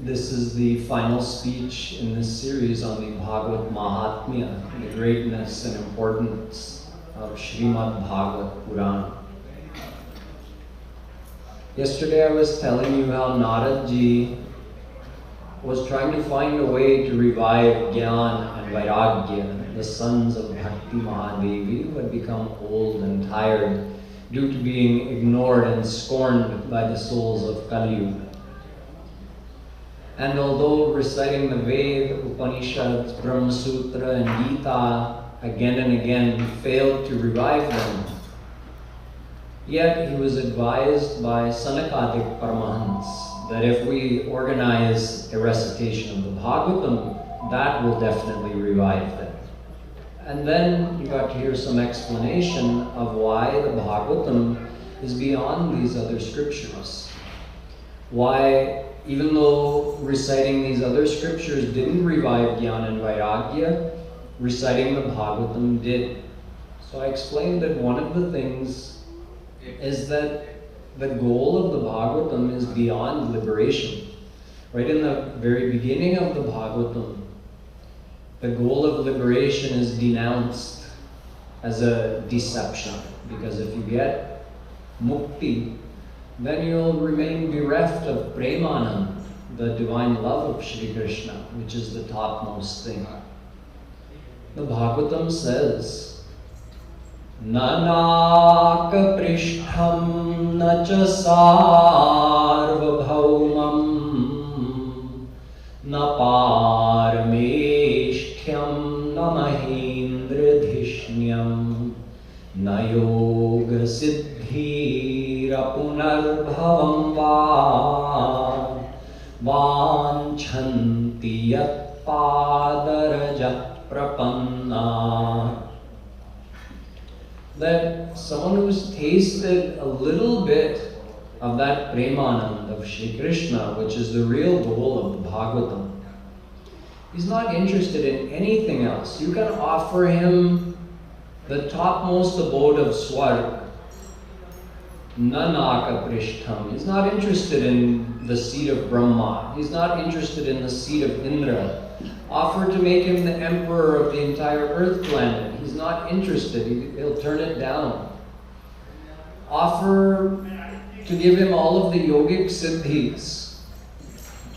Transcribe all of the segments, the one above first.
This is the final speech in this series on the Bhagwat Mahapuran, the greatness and importance of Shreemad Bhagwatam. Yesterday I was telling you how Narad Ji was trying to find a way to revive Gyan and Vairagya, the sons of Bhakti Mahadevi who had become old and tired due to being ignored and scorned by the souls of Kali Yuga. And although reciting the Ved, Upanishads, Brahma Sutra, and Gita again and again failed to revive them, yet he was advised by Sanakadik Paramahans that if we organize a recitation of the Bhagavatam, that will definitely revive them. And then you got to hear some explanation of why the Bhagavatam is beyond these other scriptures. Why, even though reciting these other scriptures didn't revive Jnana and Vairagya, reciting the Bhagavatam did. So I explained that one of the things is that the goal of the Bhagavatam is beyond liberation. Right in the very beginning of the Bhagavatam, the goal of liberation is denounced as a deception. Because if you get mukti, then you'll remain bereft of Premanand, the divine love of Shri Krishna, which is the topmost thing. The Bhagavatam says, Nanak prishtham na cha sarvabhaumam na parameshtyam na mahendradhishnyam na yoga siddhira punarbhavam va vanchanti yat padarajat prapanna. That someone who's tasted a little bit of that Premanand of Shri Krishna, which is the real goal of the Bhagavatam, he's not interested in anything else. You can offer him the topmost abode of Swarg, Nanaka Prishtham. He's not interested in the seat of Brahma. He's not interested in the seat of Indra. Offer to make him the emperor of the entire earth planet. He's not interested. He'll turn it down. Offer to give him all of the yogic siddhis,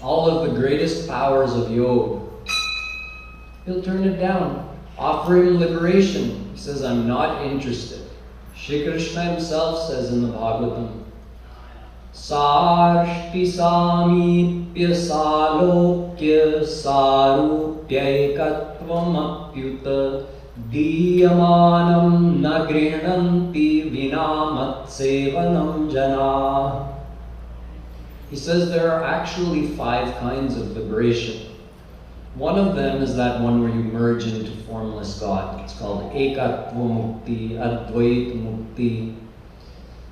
all of the greatest powers of yoga. He'll turn it down. Offer him liberation. He says, I'm not interested. Shri Krishna himself says in the Bhagavatam, Sarshti samipya salokya sarupyaikatvam apyuta diyamanam na grihnanti vina matsevanam jana. He says there are actually 5 kinds of liberation. One of them is that one where you merge into formless God. It's called Ekatva Mukti, Advaita Mukti,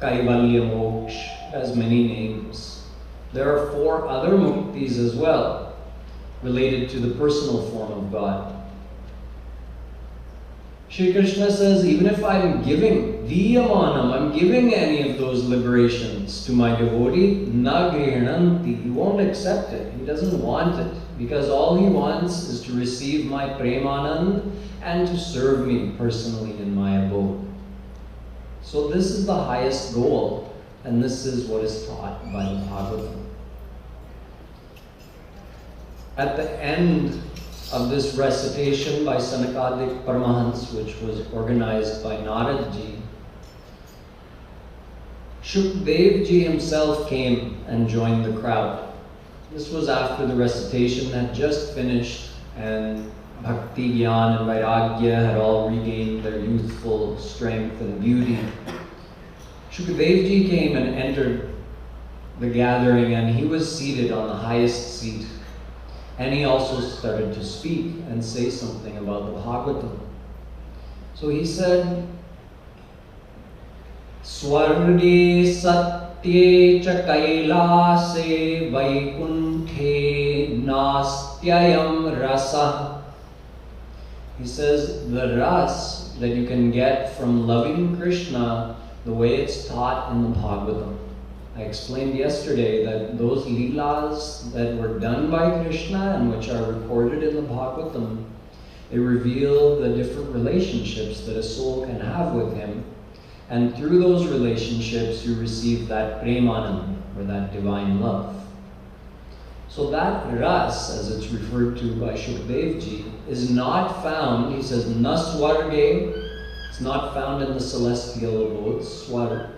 Kaivalya Moksha. Has many names. There are 4 other muktis as well, related to the personal form of God. Shri Krishna says, even if I'm giving Diyamanam, I'm giving any of those liberations to my devotee, na grihnanti, he won't accept it. He doesn't want it, because all he wants is to receive my Premanand and to serve me personally in my abode. So this is the highest goal. And this is what is taught by the Bhagavatam. At the end of this recitation by Sanakadik Paramahans, which was organized by Narad Ji, Shukdev Ji himself came and joined the crowd. This was after the recitation had just finished and Bhakti, Gyan and Vairagya had all regained their youthful strength and beauty. Shukdev Ji came and entered the gathering, and he was seated on the highest seat. And he also started to speak and say something about the Bhagavatam. So he said, Swarge satye cha kailase vaikunthe nastyayam rasa. He says, the ras that you can get from loving Krishna the way it's taught in the Bhagavatam, I explained yesterday that those leelas that were done by Krishna and which are recorded in the Bhagavatam, they reveal the different relationships that a soul can have with him. And through those relationships, you receive that premanand, or that divine love. So that ras, as it's referred to by Shukdev Ji, is not found, he says, na swarge, it's not found in the celestial abodes, swar.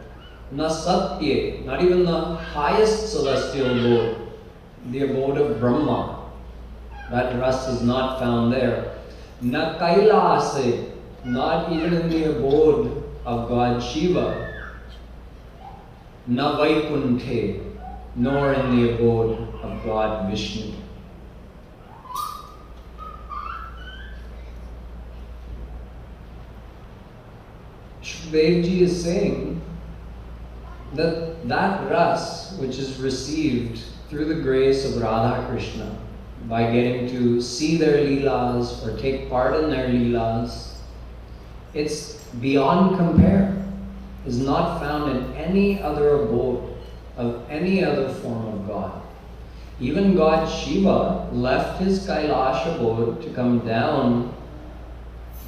Na satye, not even the highest celestial abode, the abode of Brahma. That ras is not found there. Na kailase, not even in the abode of God Shiva. Na vaikunthe, nor in the abode of God Vishnu. Shukdev Ji is saying that that ras, which is received through the grace of Radha Krishna, by getting to see their leelas or take part in their leelas, it's beyond compare, is not found in any other abode of any other form of God. Even God Shiva left his Kailash abode to come down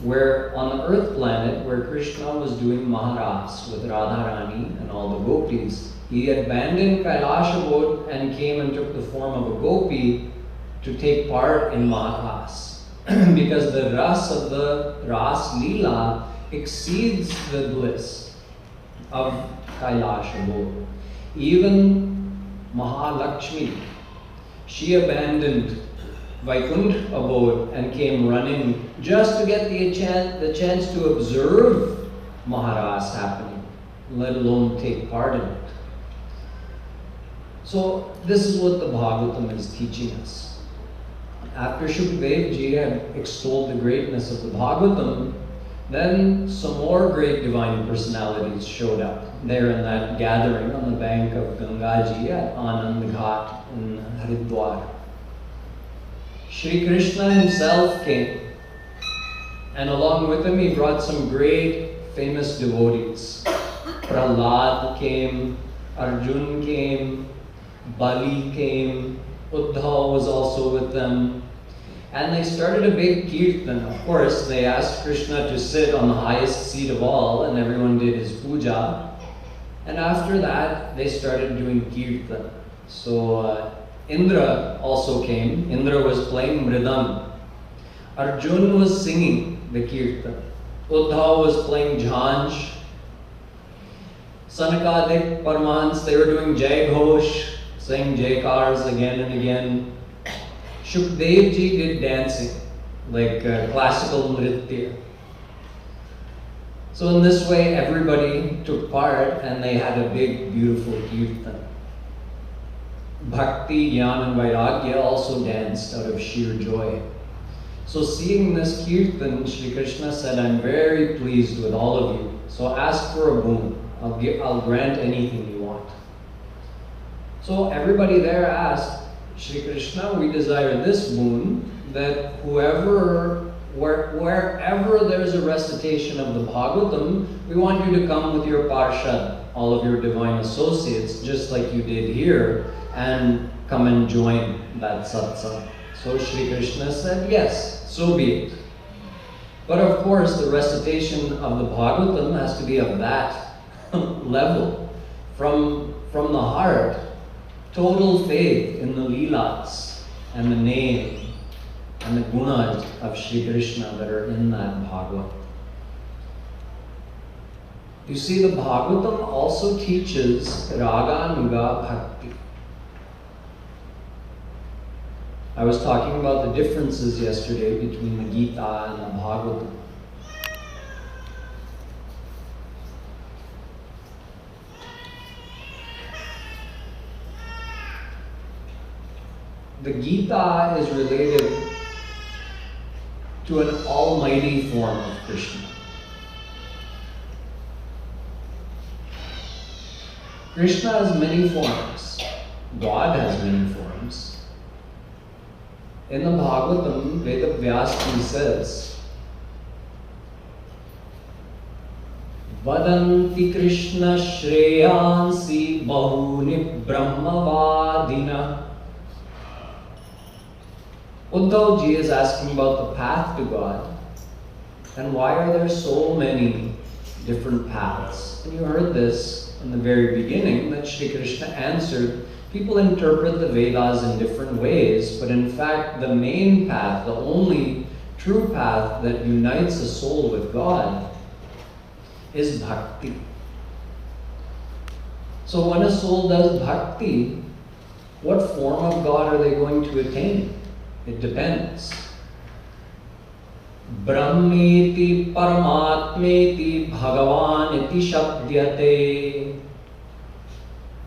where on the earth planet where Krishna was doing Maharas with Radharani and all the gopis. He abandoned Kailash abode and came and took the form of a gopi to take part in Maharas. Because the ras of the Ras Leela exceeds the bliss of Kailash abode. Even Mahalakshmi, she abandoned Vaikuntha abode and came running just to get the chance to observe Maharas happening, let alone take part in it. So this is what the Bhagavatam is teaching us. After Shukdev Ji had extolled the greatness of the Bhagavatam, then some more great divine personalities showed up there in that gathering on the bank of Gangaji at Anand Ghat in Haridwar. Shri Krishna himself came, and along with him he brought some great famous devotees. Prahlad came, Arjun came, Bali came, Uddhav was also with them. And they started a big kirtan. Of course, they asked Krishna to sit on the highest seat of all, and everyone did his puja. And after that, they started doing kirtan. So Indra also came. Indra was playing mridang. Arjun was singing the kirtan. Uddhav was playing jhanj. Sanakadik, Parmahans, they were doing Jai Ghosh, saying Jaykars again and again. Shukdev Ji did dancing, like classical nritya. So in this way, everybody took part and they had a big, beautiful kirtan. Bhakti, Jnana and Vairagya also danced out of sheer joy. So seeing this kirtan, Shri Krishna said, I'm very pleased with all of you. So ask for a boon. I'll grant anything you want. So everybody there asked, Shri Krishna, we desire this boon, that wherever there's a recitation of the Bhagavatam, we want you to come with your parshad, all of your divine associates, just like you did here, and come and join that satsang. So Shri Krishna said, yes, so be it. But of course, the recitation of the Bhagavatam has to be of that level, from the heart, total faith in the Leelas and the name and the gunas of Shri Krishna that are in that Bhagavad. You see, the Bhagavatam also teaches Raga Nuga Bhakti. I was talking about the differences yesterday between the Gita and the Bhagavatam. The Gita is related to an almighty form of Krishna. Krishna has many forms. God has many forms. In the Bhagavatam, Vedavyasji says, Vadanti Krishna Shreyansi Bahuni Brahmavadina. Uddhav ji is asking about the path to God. And why are there so many different paths? And you heard this in the very beginning, that Shri Krishna answered, people interpret the Vedas in different ways, but in fact the main path, the only true path that unites a soul with God is bhakti. So when a soul does bhakti, what form of God are they going to attain? It depends. Brahmeti Paramatmeti Bhagavan iti Shabdyate.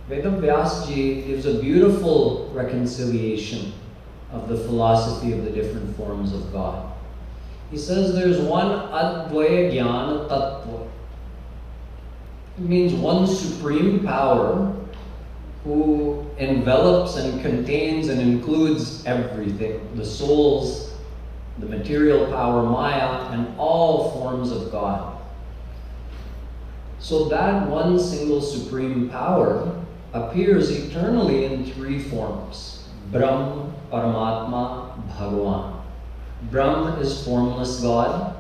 Vedavyas ji gives a beautiful reconciliation of the philosophy of the different forms of God. He says there's one Advaya Jnana Tattva. It means one supreme power who envelops and contains and includes everything. The souls, the material power, Maya, and all forms of God. So that one single supreme power appears eternally in three forms. Brahm, Paramatma, Bhagavan. Brahm is formless God,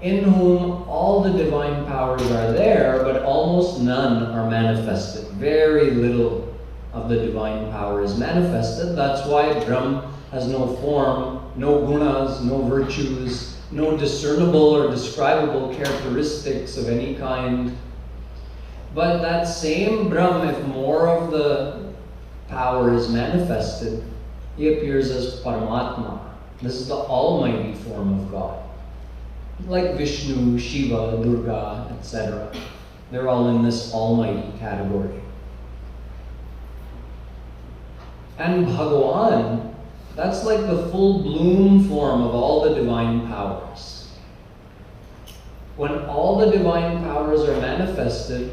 in whom all the divine powers are there, but almost none are manifested. Very little of the divine power is manifested. That's why Brahm has no form, no gunas, no virtues, no discernible or describable characteristics of any kind. But that same Brahm, if more of the power is manifested, he appears as Paramatma. This is the almighty form of God. Like Vishnu, Shiva, Durga, etc. They're all in this almighty category. And Bhagavan, that's like the full bloom form of all the divine powers. When all the divine powers are manifested,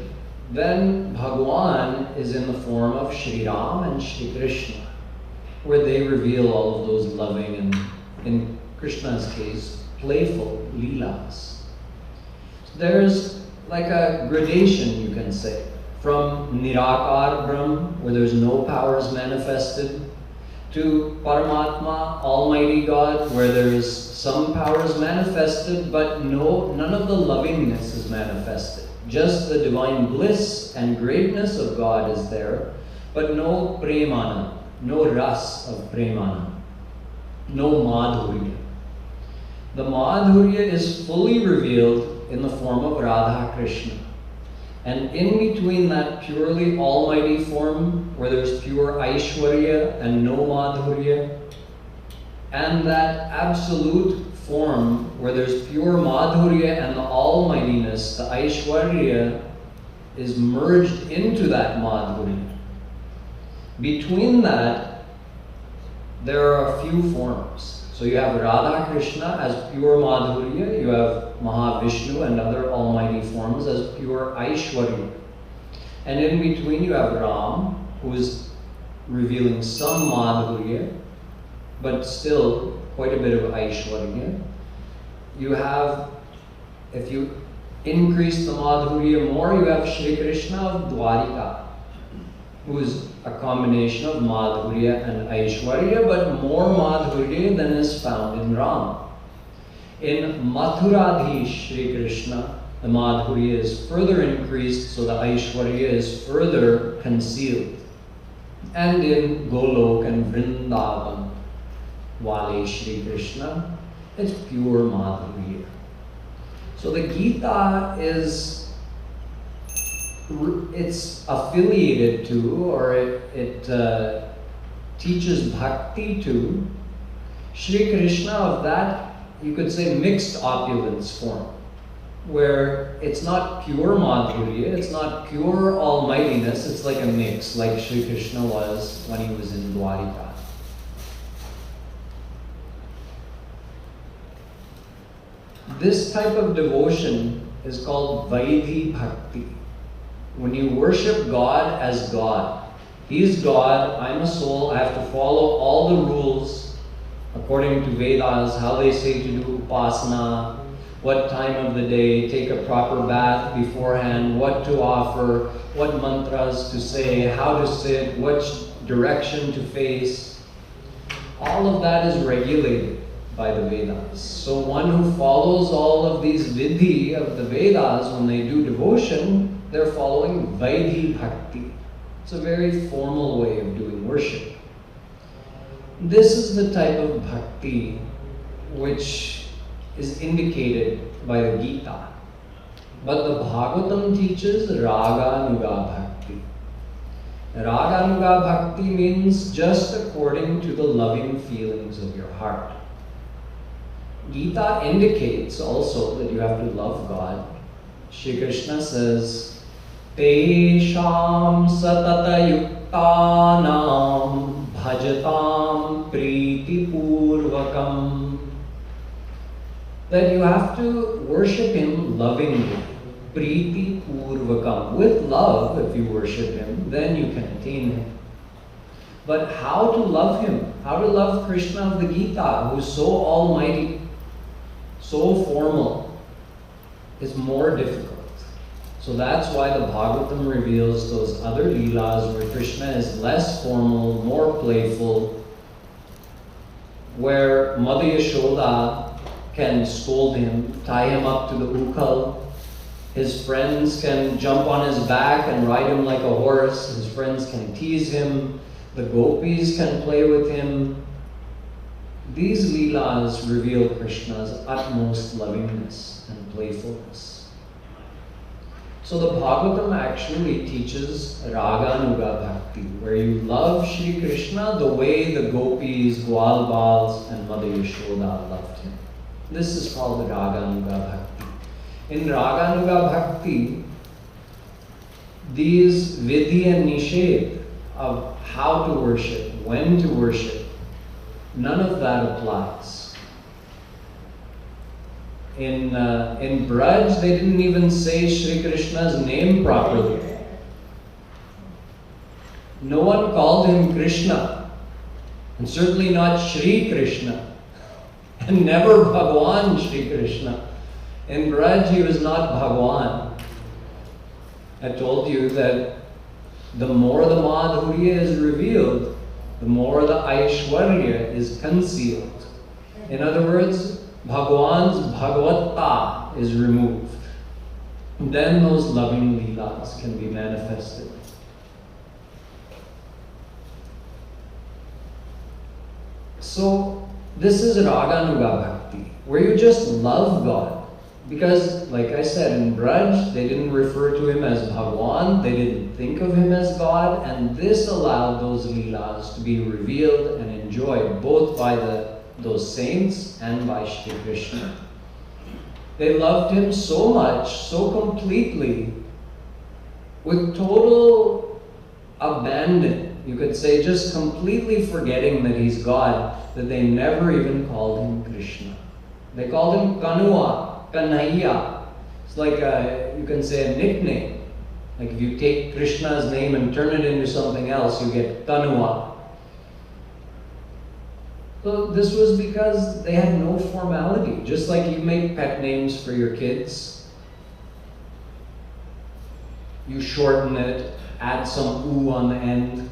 then Bhagavan is in the form of Shri Ram and Shri Krishna, where they reveal all of those loving and, in Krishna's case, playful leelas. There's like a gradation, you can say, from Nirakar Brahm, where there's no powers manifested, to Paramatma, Almighty God, where there's some powers manifested, but none of the lovingness is manifested. Just the divine bliss and greatness of God is there, but no premana, no ras of premana, no madhurya. The madhurya is fully revealed in the form of Radha Krishna. And in between that purely almighty form, where there's pure Aishwarya and no Madhurya, and that absolute form where there's pure Madhurya and the almightiness, the Aishwarya, is merged into that Madhurya. Between that, there are a few forms. So you have Radha Krishna as pure Madhurya, you have Mahavishnu and other almighty forms as pure Aishwarya. And in between you have Ram, who is revealing some Madhurya, but still quite a bit of Aishwarya. You have, if you increase the Madhurya more, you have Shri Krishna of Dwarika, who is a combination of Madhurya and Aishwarya, but more Madhurya than is found in Ram. In Mathuradhish Shri Krishna, the Madhurya is further increased, so the Aishwarya is further concealed. And in Golok and Vrindavan, Wale Shri Krishna, it's pure Madhurya. So the Gita it's affiliated to, or it teaches bhakti to, Shri Krishna of that, you could say, mixed opulence form, where it's not pure Madhurya, it's not pure almightiness, it's like a mix, like Shri Krishna was when he was in Dwarika. This type of devotion is called Vaidhi Bhakti. When you worship God as God, He's God, I'm a soul, I have to follow all the rules according to Vedas, how they say to do upasana, what time of the day, take a proper bath beforehand, what to offer, what mantras to say, how to sit, which direction to face. All of that is regulated by the Vedas. So one who follows all of these vidhi of the Vedas, when they do devotion, they're following Vaidhi Bhakti. It's a very formal way of doing worship. This is the type of bhakti which is indicated by the Gita. But the Bhagavatam teaches Raga Nuga Bhakti. Raga Nuga Bhakti means just according to the loving feelings of your heart. Gita indicates also that you have to love God. Shri Krishna says, Tesham satata yuktanam bhajatam priti purvakam. That you have to worship Him lovingly. Priti purvakam. With love, if you worship Him, then you can attain Him. But how to love Him, how to love Krishna of the Gita, who is so almighty, so formal, is more difficult. So that's why the Bhagavatam reveals those other leelas where Krishna is less formal, more playful, where Mother Yashoda can scold him, tie him up to the ukal. His friends can jump on his back and ride him like a horse. His friends can tease him. The gopis can play with him. These leelas reveal Krishna's utmost lovingness and playfulness. So the Bhagavatam actually teaches Raga Nuga Bhakti, where you love Shri Krishna the way the gopis, Gwalbals, and Mother Yashoda loved him. This is called Raga Nuga Bhakti. In Raga Nuga Bhakti, these vidhi and nished of how to worship, when to worship, none of that applies. In Braj, they didn't even say Shri Krishna's name properly. No one called him Krishna, and certainly not Shri Krishna, and never Bhagwan Shri Krishna. In Braj, he was not Bhagwan. I told you that the more the Madhurya is revealed, the more the Aishwarya is concealed. In other words, Bhagwan's Bhagavata is removed. Then those loving leelas can be manifested. So this is Raga Nuga Bhakti, where you just love God. Because, like I said, in Braj, they didn't refer to him as Bhagwan, they didn't think of him as God, and this allowed those leelas to be revealed and enjoyed both by those saints and by Shri Krishna. They loved him so much, so completely, with total abandon, you could say, just completely forgetting that he's God, that they never even called him Krishna. They called him Kanua, Kanhaiya. It's like you can say a nickname. Like if you take Krishna's name and turn it into something else, you get Kanua. So this was because they had no formality. Just like you make pet names for your kids. You shorten it, add some oo on the end.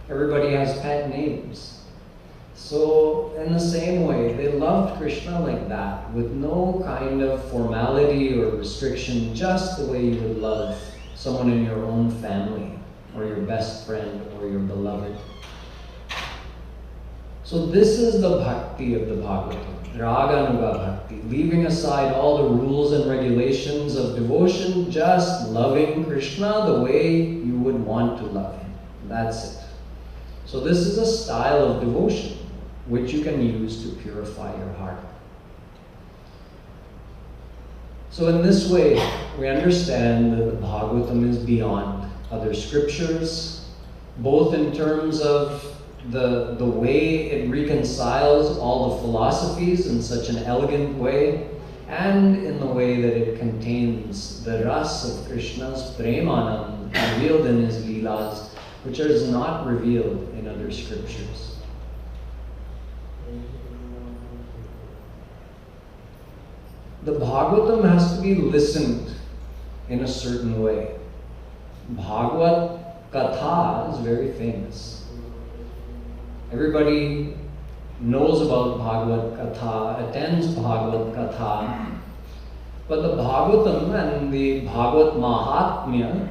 Everybody has pet names. So in the same way, they loved Krishna like that, with no kind of formality or restriction, just the way you would love someone in your own family, or your best friend, or your beloved. So this is the bhakti of the Bhagavatam, Raga Nuga Bhakti, leaving aside all the rules and regulations of devotion, just loving Krishna the way you would want to love him. That's it. So this is a style of devotion which you can use to purify your heart. So in this way, we understand that the Bhagavatam is beyond other scriptures, both in terms of the way it reconciles all the philosophies in such an elegant way, and in the way that it contains the ras of Krishna's Premanand revealed in his Leelas, which is not revealed in other scriptures. the Bhagavatam has to be listened in a certain way. Bhagavad Katha is very famous. Everybody knows about Bhagavad Katha, attends Bhagavad Katha, but the Bhagavatam and the Bhagwat Mahapuran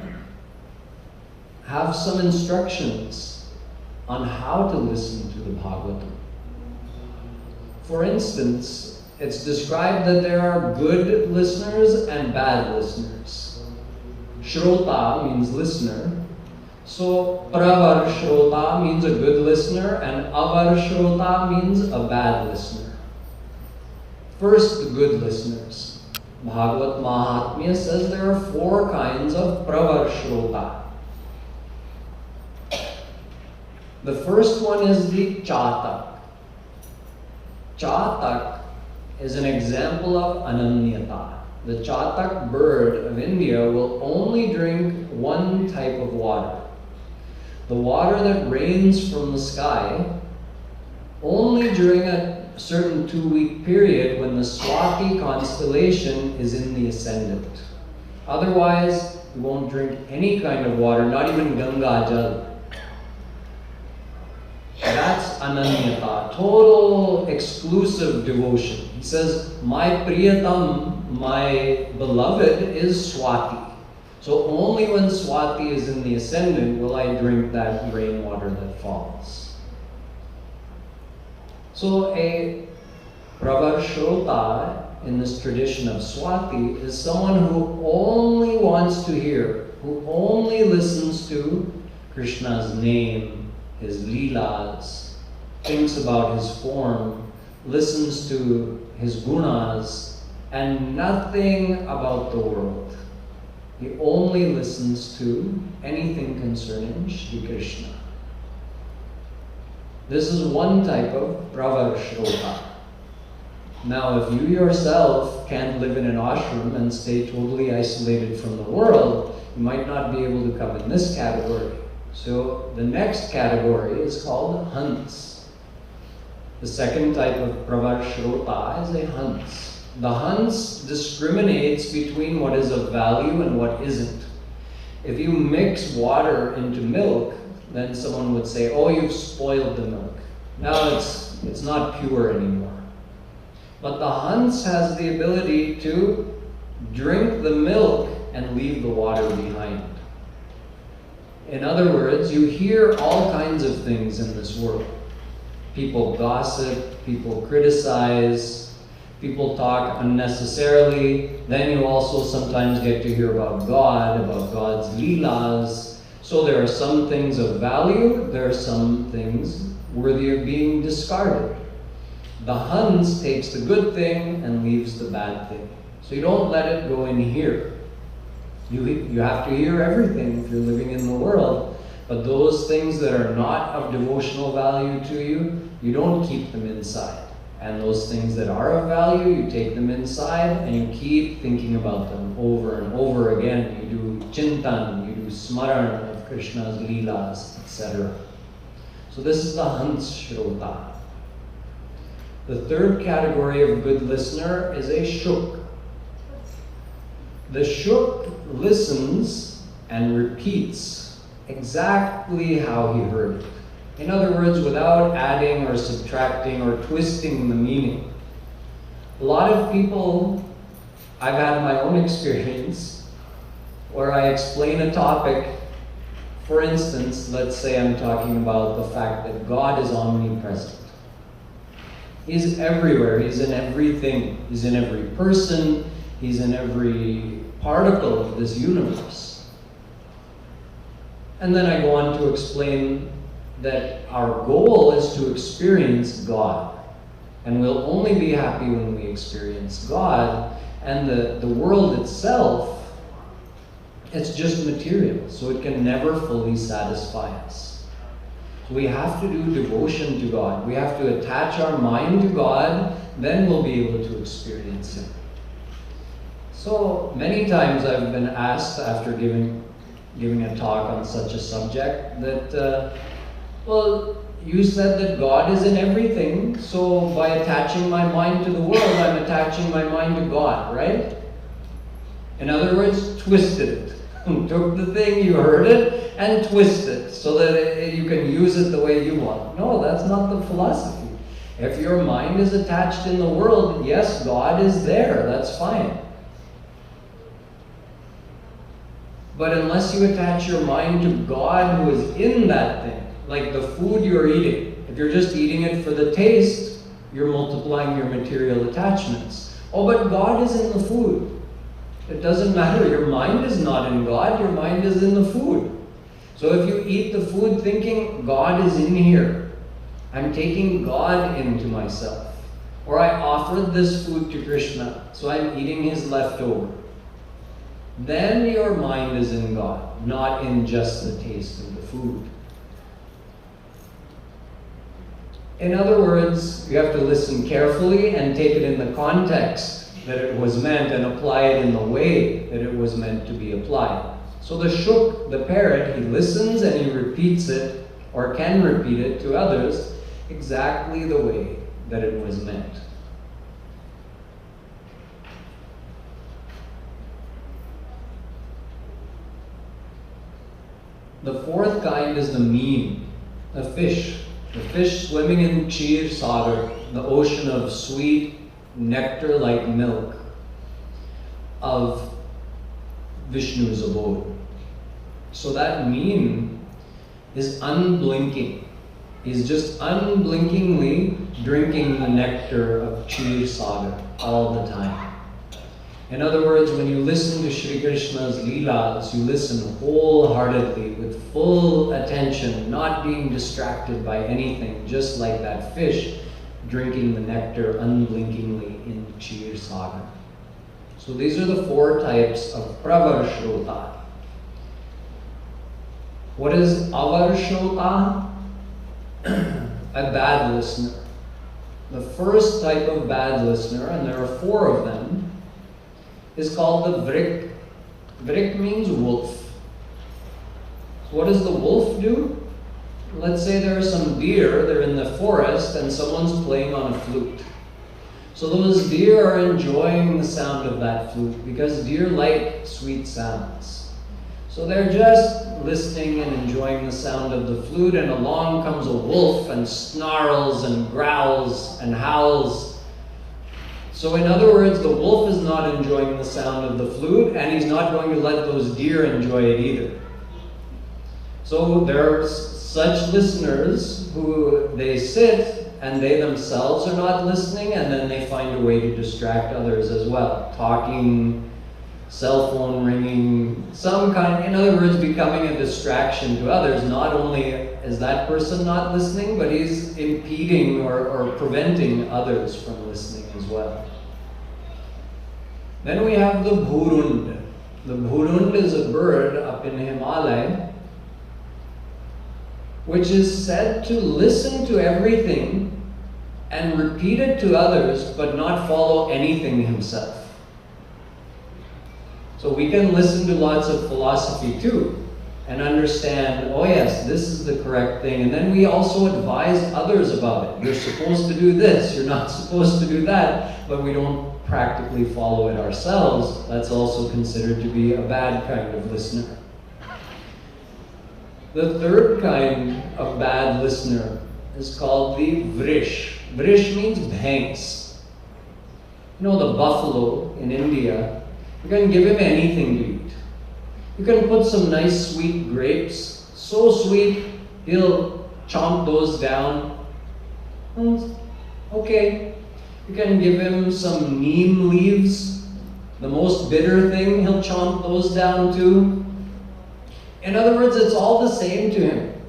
have some instructions on how to listen to the Bhagavatam. For instance, it's described that there are good listeners and bad listeners. Shrota means listener. So, pravar shrota means a good listener, and avar shrota means a bad listener. First, the good listeners. Bhagwat Mahapuran says there are 4 kinds of pravar shrota. The first one is the chatak. Chatak is an example of ananyata. The chatak bird of India will only drink one type of water. The water that rains from the sky, only during a certain 2-week period when the Swati constellation is in the ascendant. Otherwise, you won't drink any kind of water, not even Ganga Jal. That's ananyata, total exclusive devotion. He says, my priyatam, my beloved, is Swati. So only when Swati is in the ascendant will I drink that rainwater that falls. So a pravarshota in this tradition of Swati is someone who only wants to hear, who only listens to Krishna's name, his leelas, thinks about his form, listens to his gunas, and nothing about the world. He only listens to anything concerning Shri Krishna. This is one type of pravarshota. Now, if you yourself can't live in an ashram and stay totally isolated from the world, you might not be able to come in this category. So the next category is called Hans. The second type of pravarshota is a Hans. The Hans discriminates between what is of value and what isn't. If you mix water into milk, then someone would say, oh, you've spoiled the milk. Now it's not pure anymore. But the Hans has the ability to drink the milk and leave the water behind. In other words, you hear all kinds of things in this world. People gossip, people criticize, people talk unnecessarily. Then you also sometimes get to hear about God's leelas. So there are some things of value, there are some things worthy of being discarded. The Hans takes the good thing and leaves the bad thing. So you don't let it go in here. You have to hear everything if you're living in the world, but those things that are not of devotional value to you, you don't keep them inside. And those things that are of value, you take them inside and you keep thinking about them over and over again. You do chanting, you do smaran of Krishna's leelas, etc. So this is the Hans Shrota. The third category of good listener is a Shuk. The Shuk listens and repeats exactly how he heard it. In other words, without adding or subtracting or twisting the meaning. A lot of people, I've had my own experience, where I explain a topic. For instance, let's say I'm talking about the fact that God is omnipresent. He's everywhere, he's in everything, he's in every person, he's in every particle of this universe. And then I go on to explain that our goal is to experience God. And we'll only be happy when we experience God. And the world itself, it's just material, so it can never fully satisfy us. So we have to do devotion to God. We have to attach our mind to God, then we'll be able to experience Him. So many times I've been asked after giving a talk on such a subject that Well, you said that God is in everything, so by attaching my mind to the world, I'm attaching my mind to God, right? In other words, twisted it. Took the thing, you heard it, and twisted it so that you can use it the way you want. No, that's not the philosophy. If your mind is attached in the world, yes, God is there, that's fine. But unless you attach your mind to God who is in that thing, like the food you're eating, if you're just eating it for the taste, you're multiplying your material attachments. Oh, but God is in the food. It doesn't matter. Your mind is not in God. Your mind is in the food. So if you eat the food thinking, God is in here, I'm taking God into myself. Or I offered this food to Krishna, so I'm eating his leftover. Then your mind is in God, not in just the taste of the food. In other words, you have to listen carefully and take it in the context that it was meant and apply it in the way that it was meant to be applied. So the shuk, the parrot, he listens and he repeats it, or can repeat it to others, exactly the way that it was meant. The fourth kind is the meme, the fish. The fish swimming in Kshir Sagar, the ocean of sweet nectar like milk of Vishnu's abode. So that meme is unblinking. He's just unblinkingly drinking the nectar of Kshir Sagar all the time. In other words, when you listen to Shri Krishna's Leelas, you listen wholeheartedly with full attention, not being distracted by anything, just like that fish drinking the nectar unblinkingly in Kshir Sagar. So these are the four types of Pravarshota. What is Avarshota? A bad listener. The first type of bad listener, and there are four of them, is called the Vrik. Vrik means wolf. So what does the wolf do? Let's say there are some deer, they're in the forest, and someone's playing on a flute. So those deer are enjoying the sound of that flute, because deer like sweet sounds. So they're just listening and enjoying the sound of the flute, and along comes a wolf and snarls and growls and howls. So in other words, the wolf is not enjoying the sound of the flute, and he's not going to let those deer enjoy it either. So there are such listeners who they sit and they themselves are not listening, and then they find a way to distract others as well. Talking, cell phone ringing, some kind, in other words, becoming a distraction to others. Not only is that person not listening, but he's impeding or preventing others from listening as well. Then we have the Bhurund. The Bhurund is a bird up in Himalaya, which is said to listen to everything and repeat it to others, but not follow anything himself. So we can listen to lots of philosophy too, and understand, oh yes, this is the correct thing. And then we also advise others about it. You're supposed to do this, you're not supposed to do that, but we don't practically follow it ourselves. That's also considered to be a bad kind of listener. The third kind of bad listener is called the Vrish. Vrish means bhanks. You know the buffalo in India, you can give him anything to eat. You can put some nice sweet grapes, so sweet, he'll chomp those down. Okay. You can give him some neem leaves, the most bitter thing, he'll chomp those down too. In other words, it's all the same to him.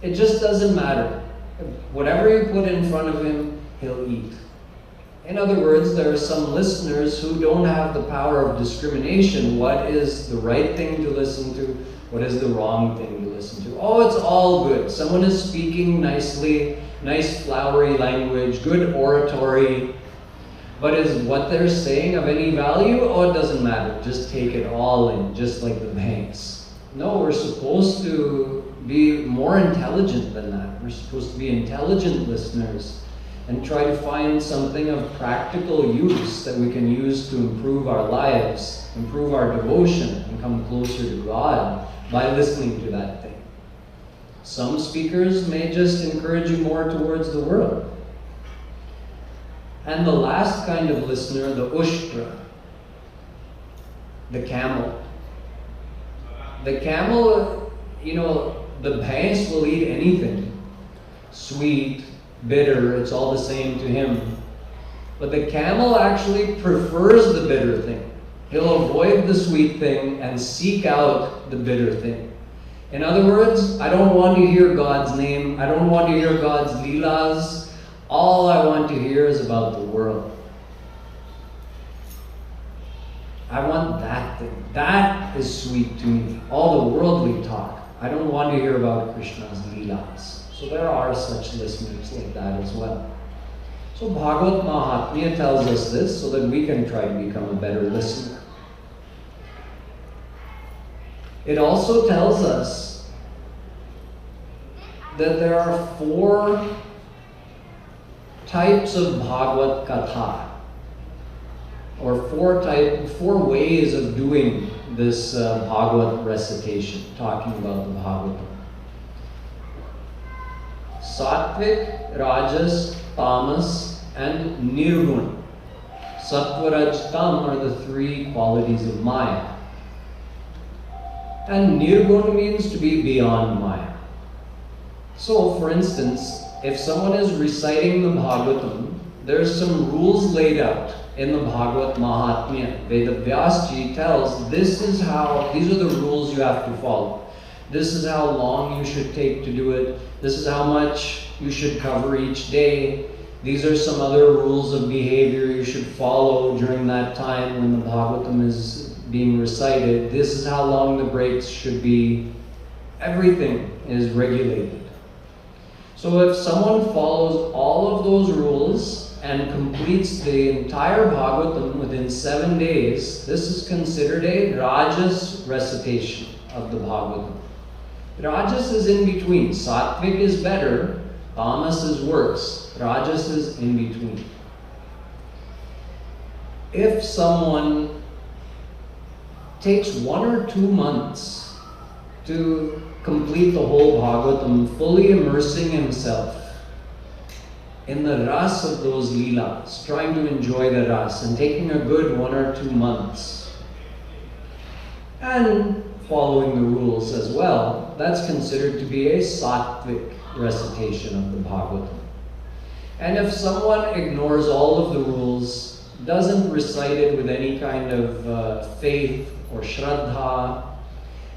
It just doesn't matter. Whatever you put in front of him, he'll eat. In other words, there are some listeners who don't have the power of discrimination. What is the right thing to listen to? What is the wrong thing to listen to? Oh, it's all good. Someone is speaking nicely, nice flowery language, good oratory. But is what they're saying of any value? Oh, it doesn't matter. Just take it all in, just like the banks. No, we're supposed to be more intelligent than that. We're supposed to be intelligent listeners and try to find something of practical use that we can use to improve our lives, improve our devotion, and come closer to God by listening to that thing. Some speakers may just encourage you more towards the world. And the last kind of listener, the ushtra, the camel. The camel, the bhais will eat anything. Sweet, bitter, it's all the same to him. But the camel actually prefers the bitter thing. He'll avoid the sweet thing and seek out the bitter thing. In other words, I don't want to hear God's name. I don't want to hear God's leelas. All I want to hear is about the world. I want that thing. That is sweet to me. All the worldly talk. I don't want to hear about Krishna's leelas. So there are such listeners like that as well. So Bhagwat Mahapuran tells us this so that we can try to become a better listener. It also tells us that there are 4 types of Bhagavad Katha, or 4 ways of doing this Bhagavad recitation, talking about the Bhagavatam. Satvik, Rajas, Tamas, and Nirgun. Sattva, Raj, Tam are the 3 qualities of Maya. And Nirgun means to be beyond Maya. So, for instance, if someone is reciting the Bhagavatam, there's some rules laid out in the Bhagwat Mahapuran. Vedavyasji tells these are the rules you have to follow. This is how long you should take to do it. This is how much you should cover each day. These are some other rules of behavior you should follow during that time when the Bhagavatam is being recited. This is how long the breaks should be. Everything is regulated. So if someone follows all of those rules and completes the entire Bhagavatam within 7 days, this is considered a Rajas recitation of the Bhagavatam. Rajas is in between. Satvik is better, Tamas is worse. Rajas is in between. If someone takes 1 or 2 months to complete the whole Bhagavatam, fully immersing himself in the ras of those leelas, trying to enjoy the ras, and taking a good 1 or 2 months, and following the rules as well, that's considered to be a sattvic recitation of the Bhagavatam. And if someone ignores all of the rules, doesn't recite it with any kind of faith or shraddha,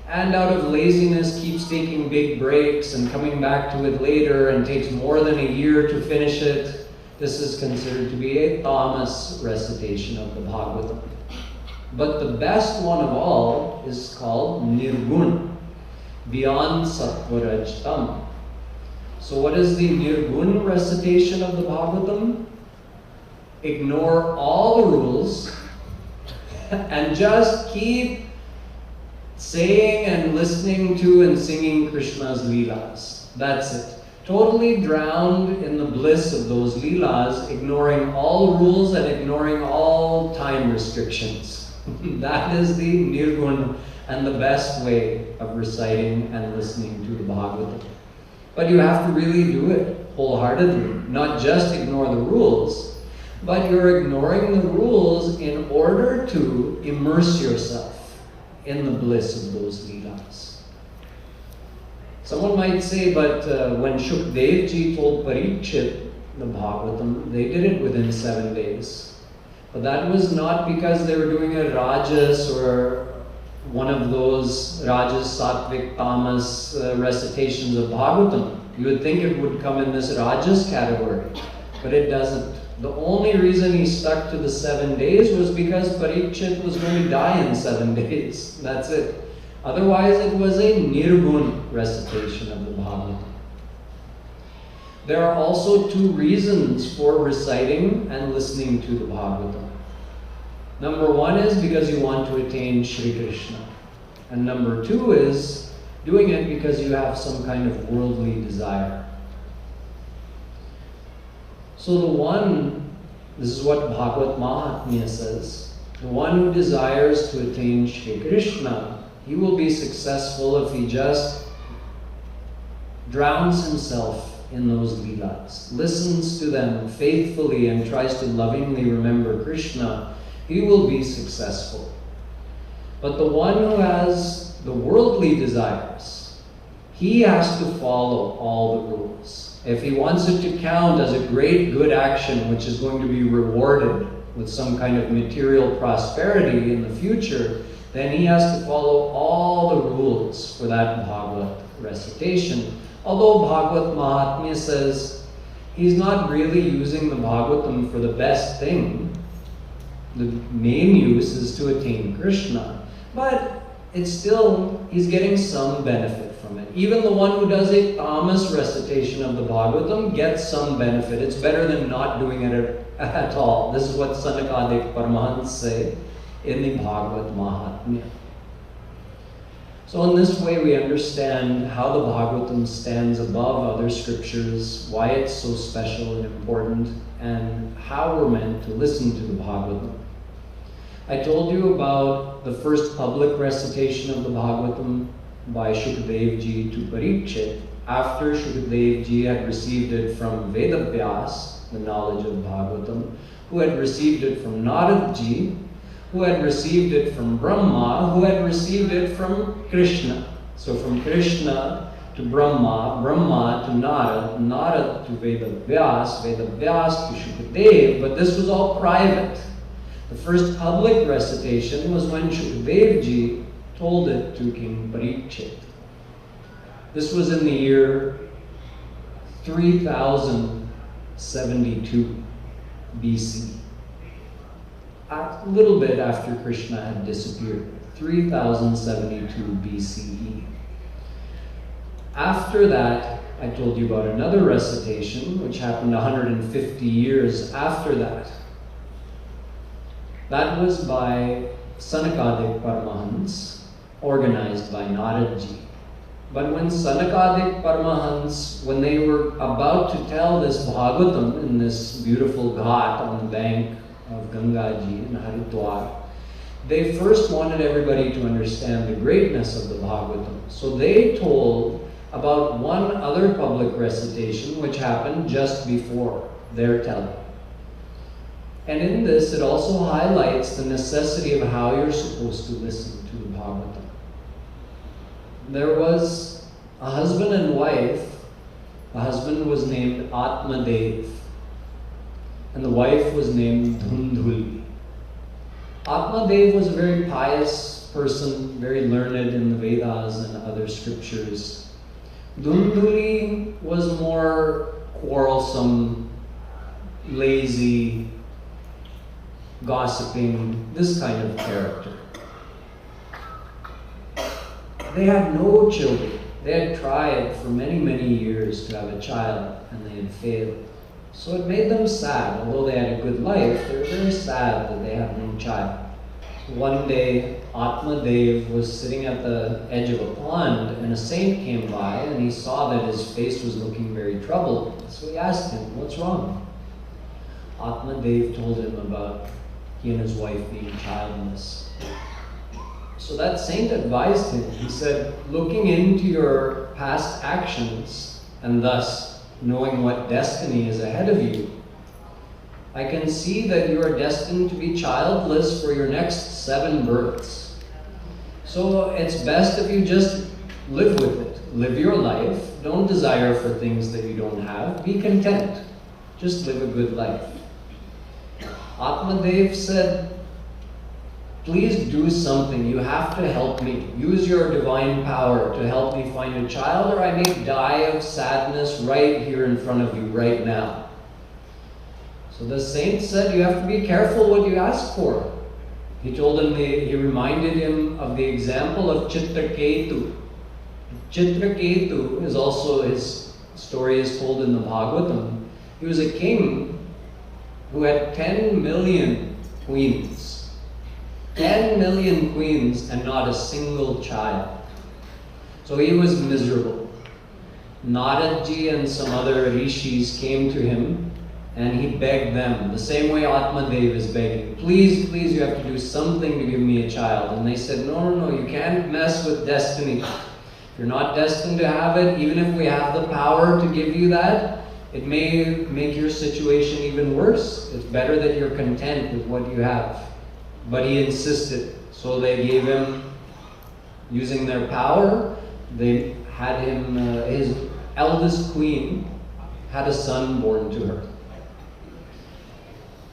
and out of laziness keeps taking big breaks and coming back to it later and takes more than a year to finish it, this is considered to be a tamas recitation of the Bhagavatam. But the best one of all is called Nirgun, beyond Sattva, Raj, Tam. So what is the Nirgun recitation of the Bhagavatam? Ignore all the rules and just keep saying and listening to and singing Krishna's leelas. That's it. Totally drowned in the bliss of those leelas, ignoring all rules and ignoring all time restrictions. That is the Nirgun and the best way of reciting and listening to the Bhagavatam. But you have to really do it wholeheartedly, not just ignore the rules, but you're ignoring the rules in order to immerse yourself in the bliss of those leelas. Someone might say, but when Shukdev Ji told Parikshit the Bhagavatam, they did it within 7 days. But that was not because they were doing a Rajas or one of those Rajas, Satvik, Tamas recitations of Bhagavatam. You would think it would come in this Rajas category, but it doesn't. The only reason he stuck to the 7 days was because Parikshit was going to die in 7 days. That's it. Otherwise, it was a Nirgun recitation of the Bhagavatam. There are also 2 reasons for reciting and listening to the Bhagavatam. Number 1 is because you want to attain Shri Krishna. And number 2 is doing it because you have some kind of worldly desire. So the one, this is what Bhagwat Mahapuran says, the one who desires to attain Shri Krishna, he will be successful if he just drowns himself in those leelas, listens to them faithfully and tries to lovingly remember Krishna. He will be successful. But the one who has the worldly desires, he has to follow all the rules. If he wants it to count as a great good action, which is going to be rewarded with some kind of material prosperity in the future, then he has to follow all the rules for that Bhagavad recitation. Although Bhagwat Mahapuran says he's not really using the Bhagavatam for the best thing. The main use is to attain Krishna. But it's still, he's getting some benefit from it. Even the one who does a tamas recitation of the Bhagavatam gets some benefit. It's better than not doing it at all. This is what Sanakadik Paramahansa say in the Bhagwat Mahapuran. So in this way we understand how the Bhagavatam stands above other scriptures, why it's so special and important, and how we're meant to listen to the Bhagavatam. I told you about the first public recitation of the Bhagavatam by Shukadev Ji to Parikshit after Shukadev Ji had received it from Vedavyas, the knowledge of Bhagavatam, who had received it from Narad Ji, who had received it from Brahma, who had received it from Krishna. So from Krishna to Brahma, Brahma to Narad, Narad to Vedavyas, Vedavyas to Shukadev, but this was all private. The first public recitation was when Shukadev Ji told it to King Parikshit. This was in the year 3072 BC. A little bit after Krishna had disappeared, 3072 BCE. After that, I told you about another recitation, which happened 150 years after that. That was by Sanakadik Paramahansa, organized by Narad Ji. But when Sanakadik Paramahansa, when they were about to tell this Bhagavatam in this beautiful ghat on the bank of Ganga Ji in Haridwar, they first wanted everybody to understand the greatness of the Bhagavatam. So they told about one other public recitation which happened just before their telling. And in this, it also highlights the necessity of how you're supposed to listen to the Bhagavatam. There was a husband and wife. The husband was named Atmadev, and the wife was named Dhundhuli. Atmadev was a very pious person, very learned in the Vedas and other scriptures. Dhundhuli was more quarrelsome, lazy, gossiping, this kind of character. They had no children. They had tried for many, many years to have a child, and they had failed. So it made them sad. Although they had a good life, they were very sad that they had no child. So one day, Atmadev was sitting at the edge of a pond, and a saint came by, and he saw that his face was looking very troubled. So he asked him, "What's wrong?" Atmadev told him about he and his wife being childless. So that saint advised him. He said, looking into your past actions and thus knowing what destiny is ahead of you, I can see that you are destined to be childless for your next 7 births. So it's best if you just live with it. Live your life. Don't desire for things that you don't have. Be content. Just live a good life. Atmadev said, please do something. You have to help me. Use your divine power to help me find a child, or I may die of sadness right here in front of you, right now. So the saint said, you have to be careful what you ask for. He told him, he reminded him of the example of Chitraketu. Chitraketu is also, his story is told in the Bhagavatam. He was a king who had 10 million queens. 10 million queens and not a single child. So he was miserable. Naradji and some other rishis came to him and he begged them, the same way Atmadev is begging, please, please, you have to do something to give me a child. And they said, no, no, no, you can't mess with destiny. If you're not destined to have it, even if we have the power to give you that, it may make your situation even worse. It's better that you're content with what you have. But he insisted. So they gave him, using their power, they had him, his eldest queen had a son born to her.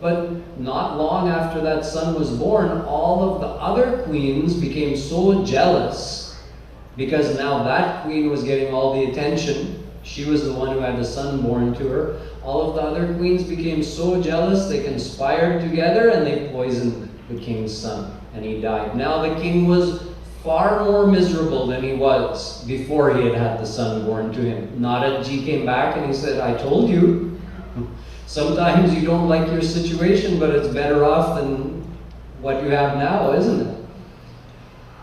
But not long after that son was born, all of the other queens became so jealous because now that queen was getting all the attention. She was the one who had a son born to her. All of the other queens became so jealous, they conspired together and they poisoned the king's son, and he died. Now the king was far more miserable than he was before he had had the son born to him. Naradji came back and he said, I told you, sometimes you don't like your situation, but it's better off than what you have now, isn't it?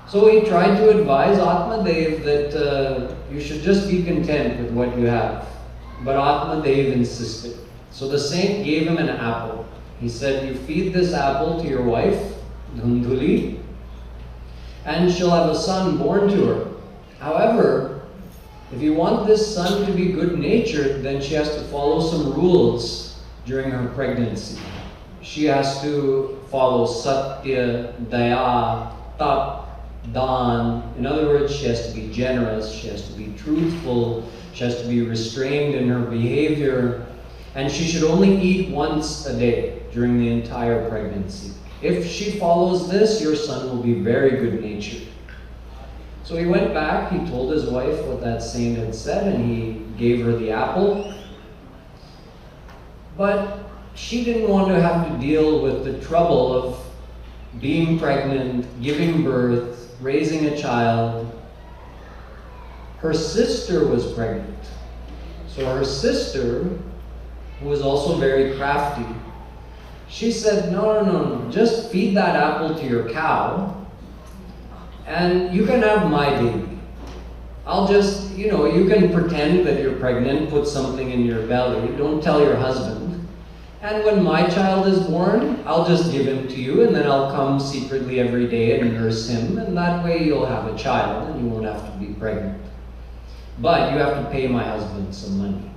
So he tried to advise Atmadev that you should just be content with what you have. But Atmadev insisted. So the saint gave him an apple. He said, you feed this apple to your wife, Dhundhuli, and she'll have a son born to her. However, if you want this son to be good-natured, then she has to follow some rules during her pregnancy. She has to follow Satya, Daya, Tap, Dan. In other words, she has to be generous, she has to be truthful, she has to be restrained in her behavior, and she should only eat once a day during the entire pregnancy. If she follows this, your son will be very good-natured. So he went back, he told his wife what that saint had said, and he gave her the apple. But she didn't want to have to deal with the trouble of being pregnant, giving birth, raising a child. Her sister was pregnant. So her sister, who was also very crafty, she said, no, no, no, no, just feed that apple to your cow and you can have my baby. I'll just, you can pretend that you're pregnant, put something in your belly, don't tell your husband. And when my child is born, I'll just give him to you and then I'll come secretly every day and nurse him, and that way you'll have a child and you won't have to be pregnant. But you have to pay my husband some money.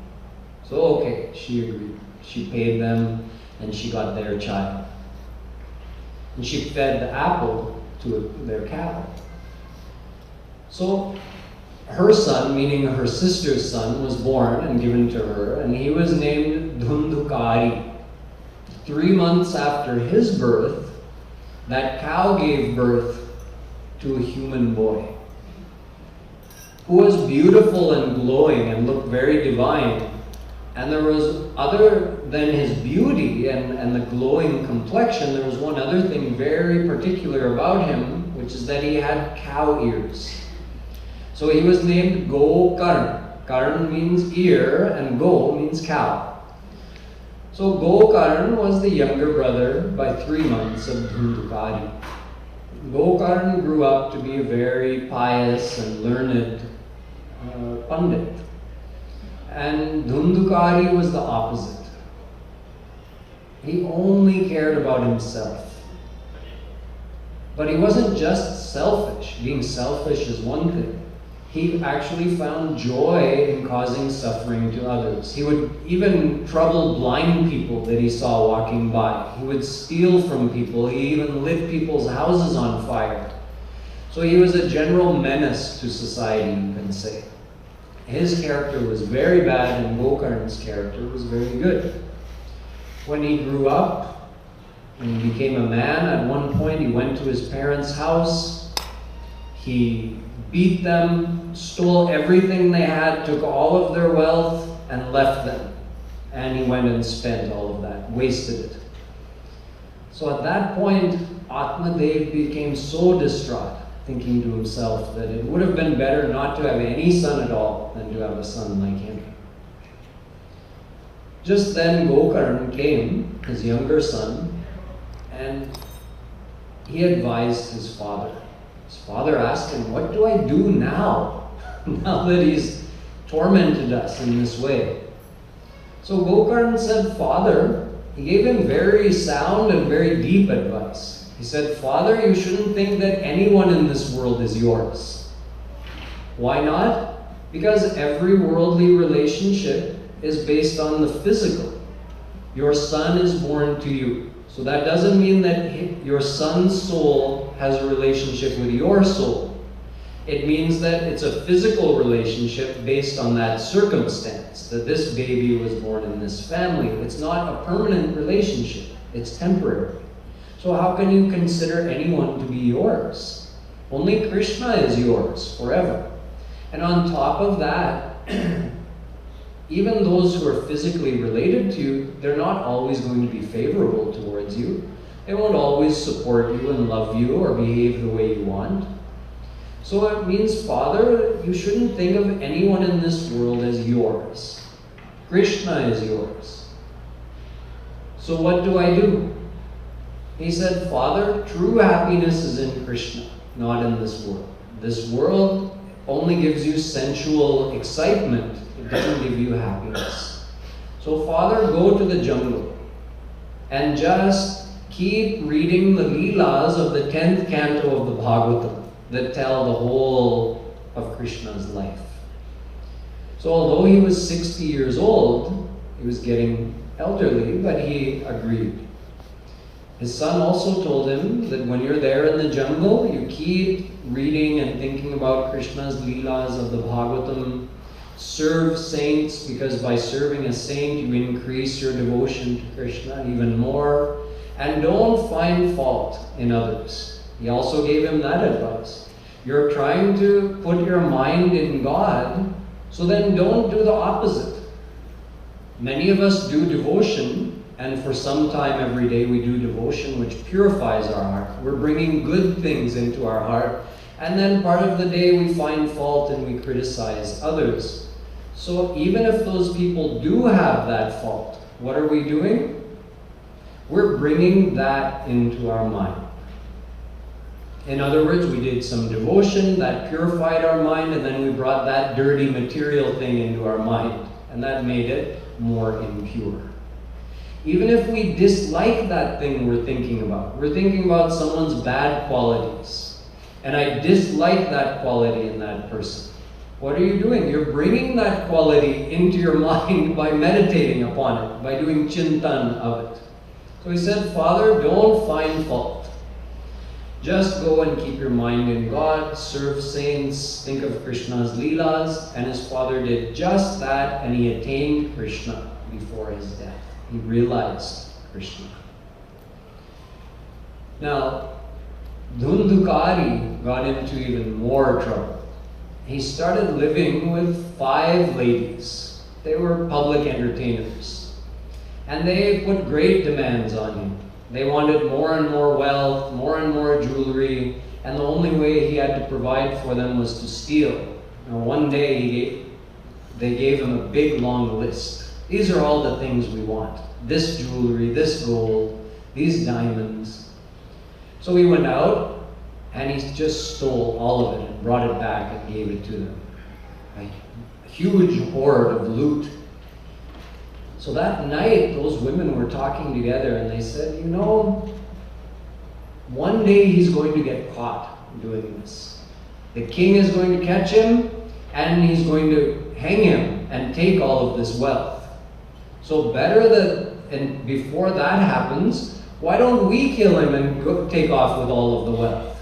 So okay, she agreed. She paid them and she got their child. And she fed the apple to their cow. So her son, meaning her sister's son, was born and given to her, and he was named Dhundhukari. 3 months after his birth, that cow gave birth to a human boy who was beautiful and glowing and looked very divine. And there was, other than his beauty and the glowing complexion, there was one other thing very particular about him, which is that he had cow ears. So he was named Go-Karn. Karn means ear and Go means cow. So Go-Karn was the younger brother by 3 months of Dhundhukari. Go-Karn grew up to be a very pious and learned Pandit. And Dhundhukari was the opposite. He only cared about himself. But he wasn't just selfish. Being selfish is one thing. He actually found joy in causing suffering to others. He would even trouble blind people that he saw walking by. He would steal from people. He even lit people's houses on fire. So he was a general menace to society, you can say. His character was very bad and Go-Karn's character was very good. When he grew up and he became a man, at one point he went to his parents' house. He beat them, stole everything they had, took all of their wealth and left them. And he went and spent all of that, wasted it. So at that point, Atmadev became so distraught, thinking to himself that it would have been better not to have any son at all than to have a son like him. Just then Go-Karn came, his younger son, and he advised his father. His father asked him, what do I do now? now that he's tormented us in this way? So Gokarn said, Father, he gave him very sound and very deep advice. He said, Father, you shouldn't think that anyone in this world is yours. Why not? Because every worldly relationship is based on the physical. Your son is born to you. So that doesn't mean that your son's soul has a relationship with your soul. It means that it's a physical relationship based on that circumstance, that this baby was born in this family. It's not a permanent relationship. It's temporary. So how can you consider anyone to be yours? Only Krishna is yours forever. And on top of that, even those who are physically related to you, they're not always going to be favorable towards you. They won't always support you and love you or behave the way you want. So it means, Father, you shouldn't think of anyone in this world as yours. Krishna is yours. So what do I do? He said, Father, true happiness is in Krishna, not in this world. This world only gives you sensual excitement. It doesn't give you happiness. So Father, go to the jungle and just keep reading the Leelas of the 10th canto of the Bhagwatam that tell the whole of Krishna's life. So although he was 60 years old, he was getting elderly, but he agreed. His son also told him that when you're there in the jungle, you keep reading and thinking about Krishna's Leelas of the Bhagwatam. Serve saints, because by serving a saint, you increase your devotion to Krishna even more. And don't find fault in others. He also gave him that advice. You're trying to put your mind in God, so then don't do the opposite. Many of us do devotion, and for some time every day we do devotion, which purifies our heart. We're bringing good things into our heart, and then part of the day we find fault and we criticize others. So even if those people do have that fault, what are we doing? We're bringing that into our mind. In other words, we did some devotion that purified our mind, and then we brought that dirty material thing into our mind, and that made it more impure. Even if we dislike that thing we're thinking about someone's bad qualities, and I dislike that quality in that person. What are you doing? You're bringing that quality into your mind by meditating upon it, by doing chintan of it. So he said, Father, don't find fault. Just go and keep your mind in God, serve saints, think of Krishna's Leelas. And his father did just that, and he attained Krishna before his death. He realized Krishna. Now, Dhundhukari got into even more trouble. He started living with 5 ladies. They were public entertainers. And they put great demands on him. They wanted more and more wealth, more and more jewelry, and the only way he had to provide for them was to steal. Now, one day they gave him a big long list. These are all the things we want. This jewelry, this gold, these diamonds. So he went out and he just stole all of it and brought it back and gave it to them. A huge hoard of loot. So that night, those women were talking together and they said, you know, one day he's going to get caught doing this. The king is going to catch him and he's going to hang him and take all of this wealth. So better that, and before that happens, why don't we kill him and take off with all of the wealth?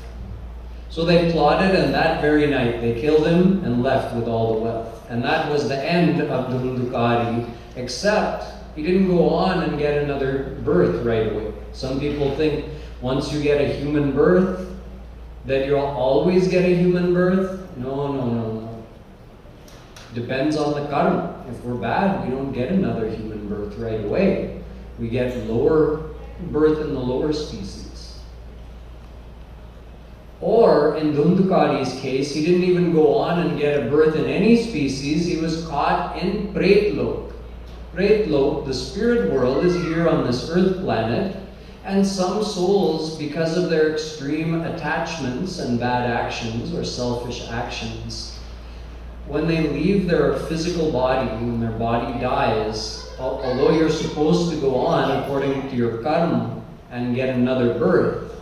So they plotted, and that very night they killed him and left with all the wealth. And that was the end of Dhundhukari, except he didn't go on and get another birth right away. Some people think once you get a human birth, that you'll always get a human birth. No. Depends on the karma. If we're bad, we don't get another human birth right away. We get lower birth in the lower species. Or in Dhundhukari's case, he didn't even go on and get a birth in any species. He was caught in Pretlok. Pretlok, the spirit world, is here on this earth planet, and some souls, because of their extreme attachments and bad actions or selfish actions, when they leave their physical body, when their body dies, although you're supposed to go on according to your karma and get another birth,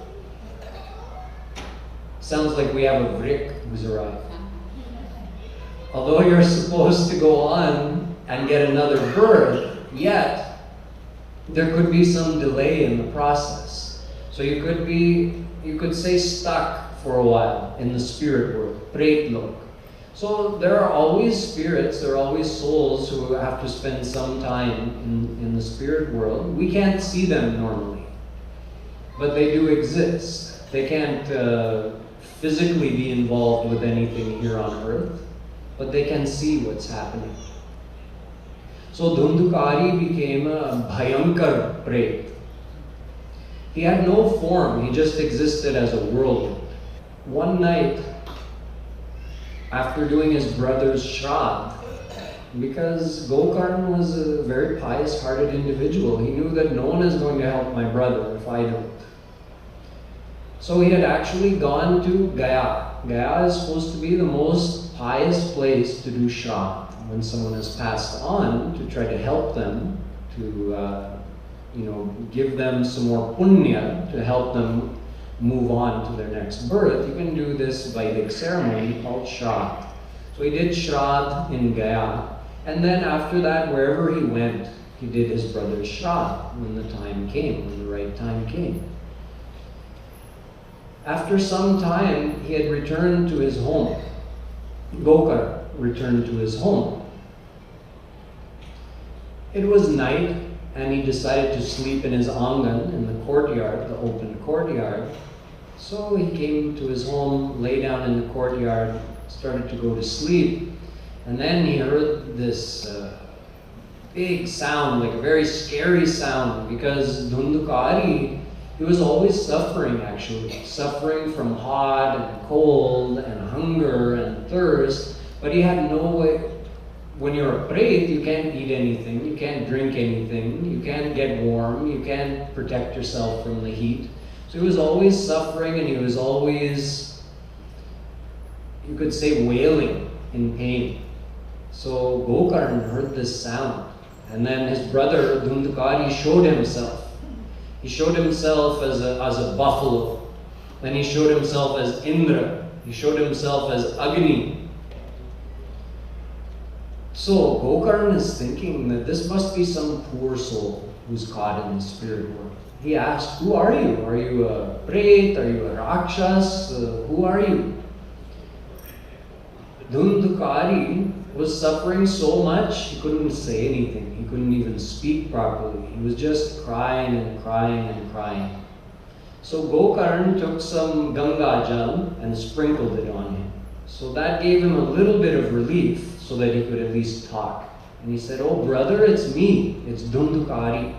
sounds like we have a vrik who's arrived. Although you're supposed to go on and get another birth, yet there could be some delay in the process. So you could say stuck for a while in the spirit world, pretlok. So there are always spirits, there are always souls who have to spend some time in the spirit world. We can't see them normally, but they do exist. They can't physically be involved with anything here on earth, but they can see what's happening. So Dhundukari became a Bhayankar Pret. He had no form, he just existed as a whirlwind. One night, after doing his brother's Shraddh, because Gokarn was a very pious-hearted individual, he knew that no one is going to help my brother if I don't. So he had actually gone to Gaya. Gaya is supposed to be the most pious place to do Shraddh, when someone has passed on, to try to help them, to give them some more punya to help them move on to their next birth. You can do this Vedic ceremony called Shraddh. So he did Shraddh in Gaya, and then after that, wherever he went, he did his brother's Shraddh when the time came, when the right time came. After some time, he had returned to his home. Gokar returned to his home. It was night, and he decided to sleep in his angan, in the courtyard, the open courtyard. So he came to his home, lay down in the courtyard, started to go to sleep, and then he heard this big sound, like a very scary sound, because Dhundukari, he was always suffering actually, suffering from hot and cold and hunger and thirst, but he had no way. When you're a pret, you can't eat anything, you can't drink anything, you can't get warm, you can't protect yourself from the heat. So he was always suffering, and he was always, you could say, wailing in pain. So Gokarn heard this sound, and then his brother Dhundukari showed himself. He showed himself as a buffalo, then he showed himself as Indra, he showed himself as Agni. So Gokarn is thinking that this must be some poor soul who's caught in the spirit world. He asked, "Who are you? Are you a pret? Are you a rakshas? Who are you?" Dhundukari was suffering so much he couldn't say anything. He couldn't even speak properly. He was just crying and crying and crying. So Gokarn took some Ganga Jal and sprinkled it on him. So that gave him a little bit of relief, so that he could at least talk. And he said, "Oh brother, it's me, it's Dhundukari.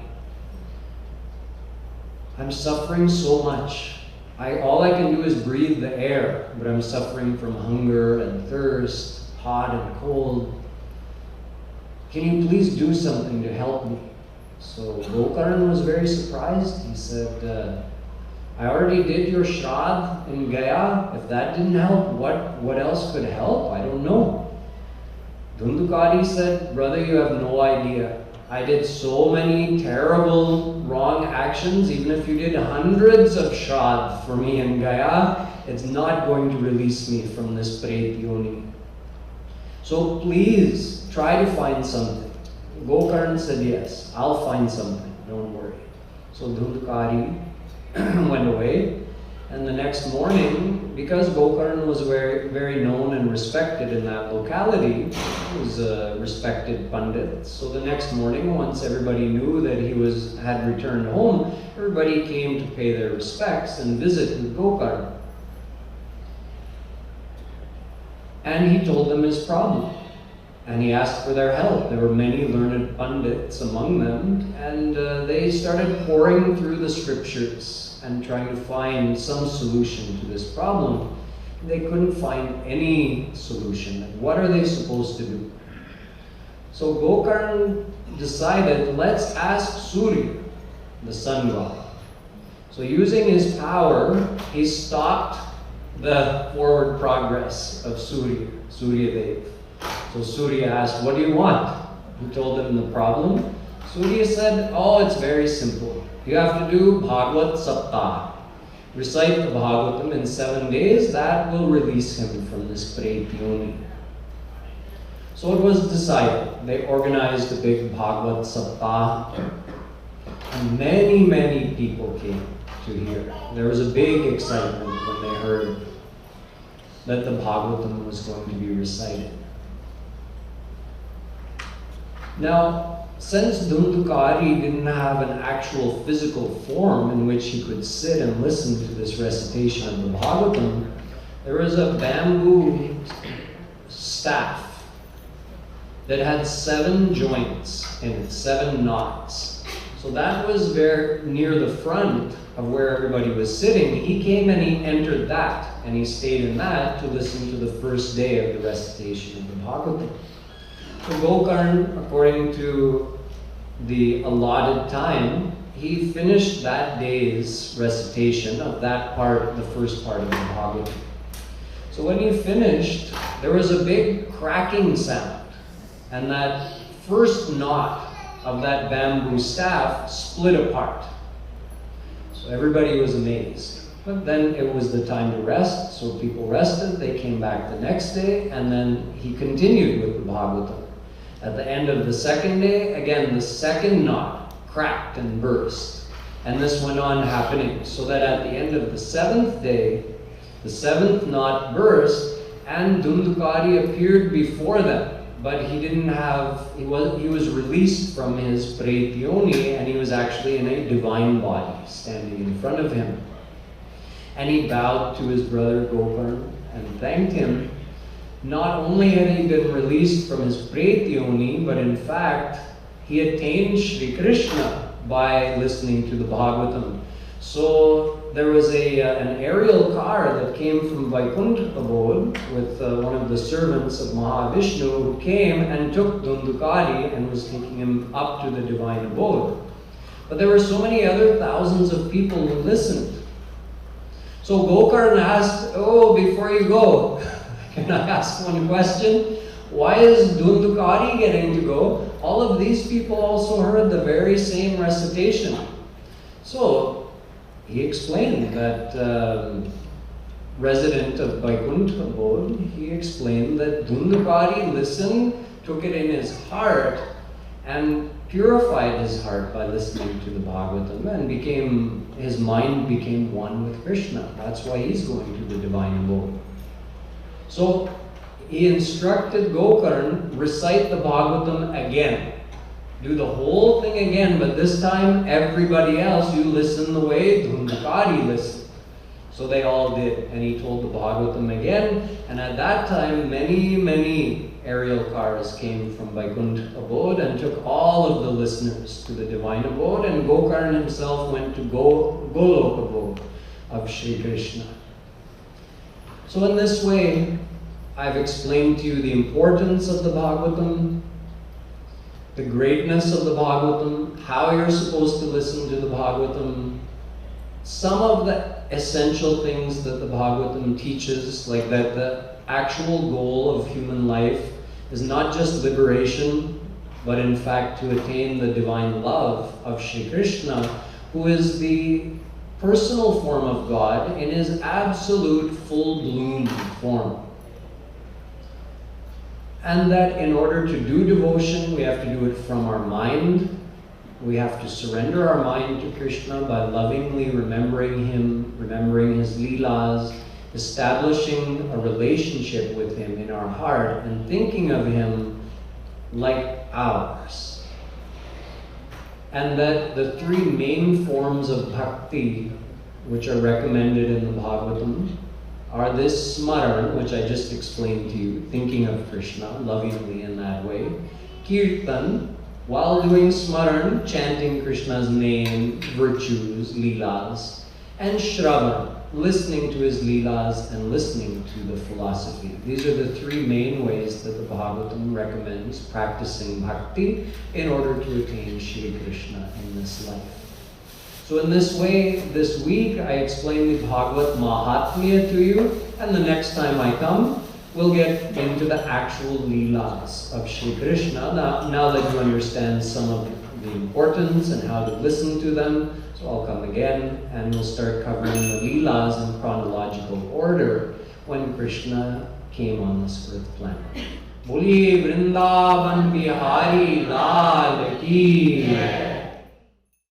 I'm suffering so much. All I can do is breathe the air, but I'm suffering from hunger and thirst, hot and cold. Can you please do something to help me?" So Gokarn was very surprised. He said, "I already did your Shraddh in Gaya. If that didn't help, what else could help? I don't know." Dhundukari said, "Brother, you have no idea. I did so many terrible, wrong actions. Even if you did hundreds of Shraddh for me in Gaya, it's not going to release me from this Pret Yoni. So please, try to find something." Gokarn said, "Yes, I'll find something, don't worry." So Dhundukari went away, and the next morning, because Gokarn was very, very known and respected in that locality, he was a respected Pandit. So the next morning, once everybody knew that he had returned home, everybody came to pay their respects and visit with Gokarn. And he told them his problem, and he asked for their help. There were many learned Pandits among them, and they started pouring through the scriptures and trying to find some solution to this problem. They couldn't find any solution. What are they supposed to do? So Gokarn decided, let's ask Surya, the sun god. So using his power, he stopped the forward progress of Surya Dev. So Surya asked, what do you want? He told him the problem. Surya said, oh, it's very simple. You have to do Bhagwat Saptah. Recite the Bhagavatam in 7 days. That will release him from this Preti Yoni. So it was decided. They organized a big Bhagwat Saptah. And many, many people came to hear. There was a big excitement when they heard that the Bhagavatam was going to be recited. Now, since Dhundukari didn't have an actual physical form in which he could sit and listen to this recitation of the Bhagavatam, there was a bamboo staff that had 7 joints in it, 7 knots. So that was very near the front of where everybody was sitting. He came and he entered that, and he stayed in that to listen to the first day of the recitation of the Bhagavatam. So Gokarn, according to the allotted time, he finished that day's recitation of that part, the first part of the Bhagavatam. So when he finished, there was a big cracking sound, and that first knot of that bamboo staff split apart. So everybody was amazed. But then it was the time to rest, so people rested, they came back the next day, and then he continued with the Bhagavatam. At the end of the second day, again, the second knot cracked and burst. And this went on happening, so that at the end of the 7th day, the 7th knot burst, and Dhundukari appeared before them. But he didn't have, he was released from his Preti Yoni, and he was actually in a divine body standing in front of him. And he bowed to his brother Gokarn and thanked him. Not only had he been released from his Preti Yoni, but in fact, he attained Shri Krishna by listening to the Bhagavatam. So there was an aerial car that came from Vaikuntha abode with one of the servants of Mahavishnu, who came and took Dhundukari and was taking him up to the divine abode. But there were so many other thousands of people who listened. So Gokarn asked, oh, before you go, can I ask one question? Why is Dhundukari getting to go? All of these people also heard the very same recitation. So he explained that resident of Vaikuntha abode, he explained that Dhundukari listened, took it in his heart, and purified his heart by listening to the Bhagavatam, and his mind became one with Krishna. That's why he's going to the divine abode. So he instructed Gokarn, recite the Bhagavatam again. Do the whole thing again, but this time everybody else, you listen the way Dhundukari listened. So they all did, and he told the Bhagavatam again, and at that time many, many aerial cars came from Vaikuntha abode and took all of the listeners to the divine abode, and Gokarn himself went to Golok abode of Shri Krishna. So in this way, I've explained to you the importance of the Bhagavatam, the greatness of the Bhagavatam, how you're supposed to listen to the Bhagavatam, some of the essential things that the Bhagavatam teaches, like that the actual goal of human life is not just liberation, but in fact to attain the divine love of Shri Krishna, who is the personal form of God in his absolute full-bloom form. And that in order to do devotion, we have to do it from our mind. We have to surrender our mind to Krishna by lovingly remembering him, remembering his leelas, establishing a relationship with him in our heart, and thinking of him like ours. And that the 3 main forms of bhakti, which are recommended in the Bhagavatam, are this smaran, which I just explained to you, thinking of Krishna lovingly in that way, kirtan, while doing smaran, chanting Krishna's name, virtues, leelas, and shravan, listening to his leelas and listening to the philosophy. These are the 3 main ways that the Bhagavatam recommends practicing bhakti in order to attain Shri Krishna in this life. So in this way, this week, I explained the Bhagwat Mahapuran to you, and the next time I come, we'll get into the actual leelas of Shri Krishna. Now that you understand some of the importance and how to listen to them, so I'll come again and we'll start covering the leelas in chronological order when Krishna came on this earth planet. Boli Vrindavan Bihari Lal Ki.